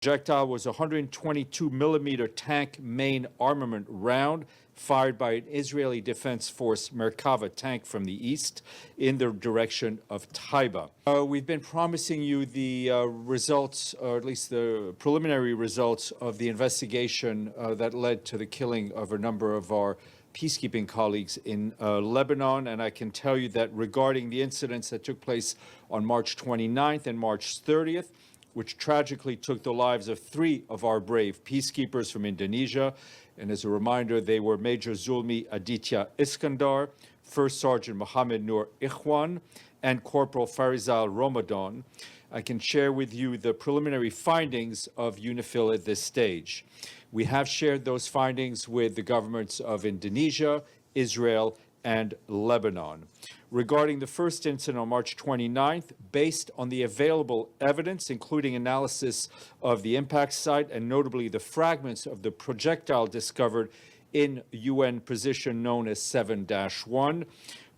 Projectile was a 122-millimeter tank main armament round fired by an Israeli Defense Force Merkava tank from the east in the direction of Taiba. We've been promising you the results, or at least the preliminary results, of the investigation that led to the killing of a number of our peacekeeping colleagues in Lebanon, and I can tell you that regarding the incidents that took place on March 29th and March 30th, which tragically took the lives of 3 of our brave peacekeepers from Indonesia. And as a reminder, they were Major Zulmi Aditya Iskandar, First Sergeant Mohammed Nur Ikhwan, and Corporal Farizal Ramadan. I can share with you the preliminary findings of UNIFIL at this stage. We have shared those findings with the governments of Indonesia, Israel, and Lebanon. Regarding the first incident on March 29th, based on the available evidence, including analysis of the impact site and notably the fragments of the projectile discovered in UN position known as 7-1,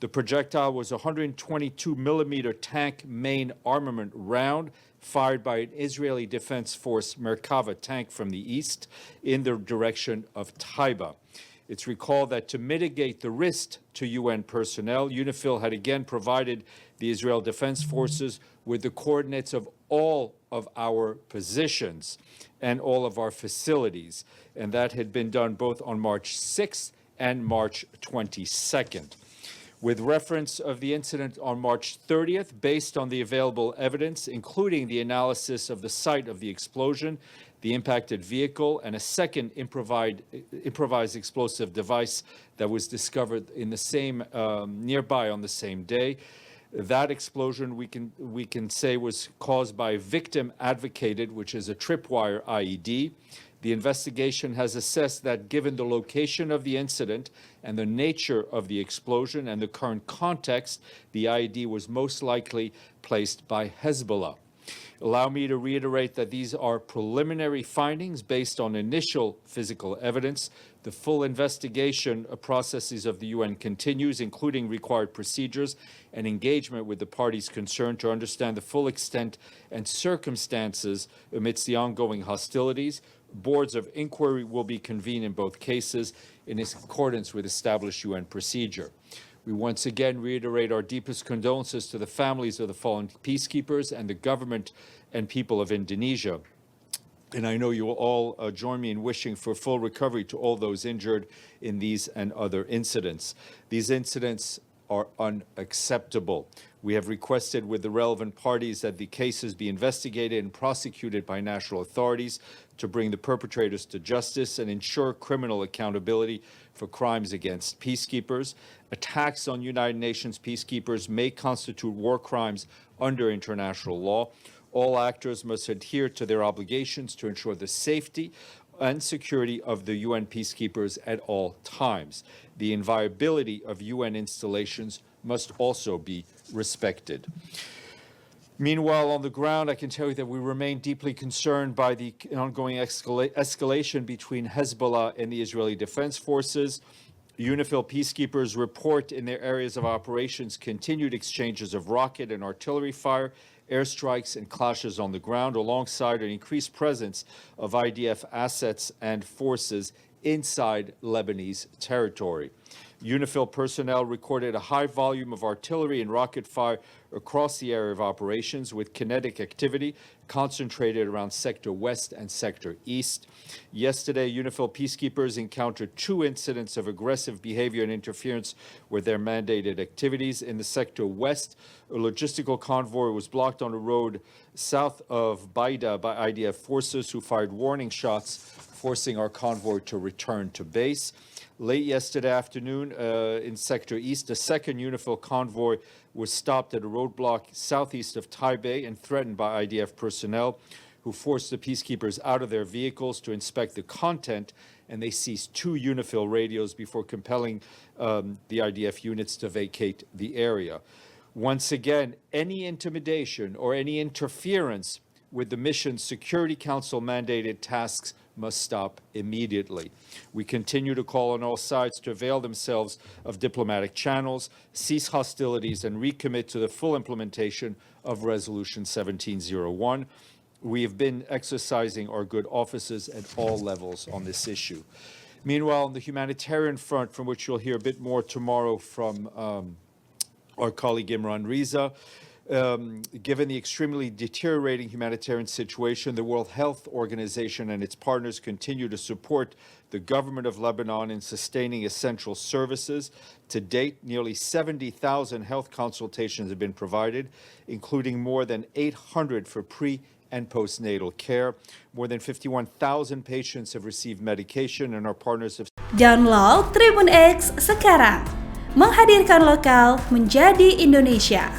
the projectile was a 122-millimeter tank main armament round fired by an Israeli Defense Force Merkava tank from the east in the direction of Taiba. It's recalled that to mitigate the risk to UN personnel, UNIFIL had again provided the Israel Defense Forces with the coordinates of all of our positions and all of our facilities, and that had been done both on March 6th and March 22nd. With reference of the incident on March 30th, based on the available evidence, including the analysis of the site of the explosion, the impacted vehicle, and a second improvised explosive device that was discovered in the same nearby on the same day. That explosion we can say was caused by victim advocated, which is a tripwire IED. The investigation has assessed that given the location of the incident and the nature of the explosion and the current context, the IED was most likely placed by Hizbullah. Allow me to reiterate that these are preliminary findings based on initial physical evidence. The full investigation processes of the UN continues, including required procedures and engagement with the parties concerned to understand the full extent and circumstances amidst the ongoing hostilities. Boards of inquiry will be convened in both cases in accordance with established UN procedure. We once again reiterate our deepest condolences to the families of the fallen peacekeepers and the government and people of Indonesia. And I know you will all join me in wishing for full recovery to all those injured in these and other incidents. These incidents are unacceptable. We have requested with the relevant parties that the cases be investigated and prosecuted by national authorities to bring the perpetrators to justice and ensure criminal accountability for crimes against peacekeepers. Attacks on United Nations peacekeepers may constitute war crimes under international law. All actors must adhere to their obligations to ensure the safety and security of the UN peacekeepers at all times. The inviolability of UN installations must also be respected. Meanwhile, on the ground, I can tell you that we remain deeply concerned by the ongoing escalation between Hezbollah and the Israeli Defense Forces. UNIFIL peacekeepers report in their areas of operations continued exchanges of rocket and artillery fire, airstrikes, and clashes on the ground, alongside an increased presence of IDF assets and forces inside Lebanese territory. UNIFIL personnel recorded a high volume of artillery and rocket fire across the area of operations, with kinetic activity concentrated around Sector West and Sector East. Yesterday, UNIFIL peacekeepers encountered 2 incidents of aggressive behavior and interference with their mandated activities. In the Sector West, a logistical convoy was blocked on a road south of Baida by IDF forces who fired warning shots, forcing our convoy to return to base. Late yesterday afternoon, in Sector East, a second UNIFIL convoy was stopped at a roadblock southeast of Taipei and threatened by IDF personnel, who forced the peacekeepers out of their vehicles to inspect the content, and they seized 2 UNIFIL radios before compelling the IDF units to vacate the area. Once again, any intimidation or any interference with the mission's Security Council mandated tasks must stop immediately. We continue to call on all sides to avail themselves of diplomatic channels, cease hostilities, and recommit to the full implementation of Resolution 1701. We have been exercising our good offices at all levels on this issue. Meanwhile, on the humanitarian front, from which you'll hear a bit more tomorrow from our colleague Imran Riza, given the extremely deteriorating humanitarian situation, the World Health Organization and its partners continue to support the government of Lebanon in sustaining essential services. To date, nearly 70,000 health consultations have been provided, including more than 800 for pre- and postnatal care. More than 51,000 patients have received medication, and our partners have... Download Tribun X sekarang, menghadirkan lokal menjadi Indonesia.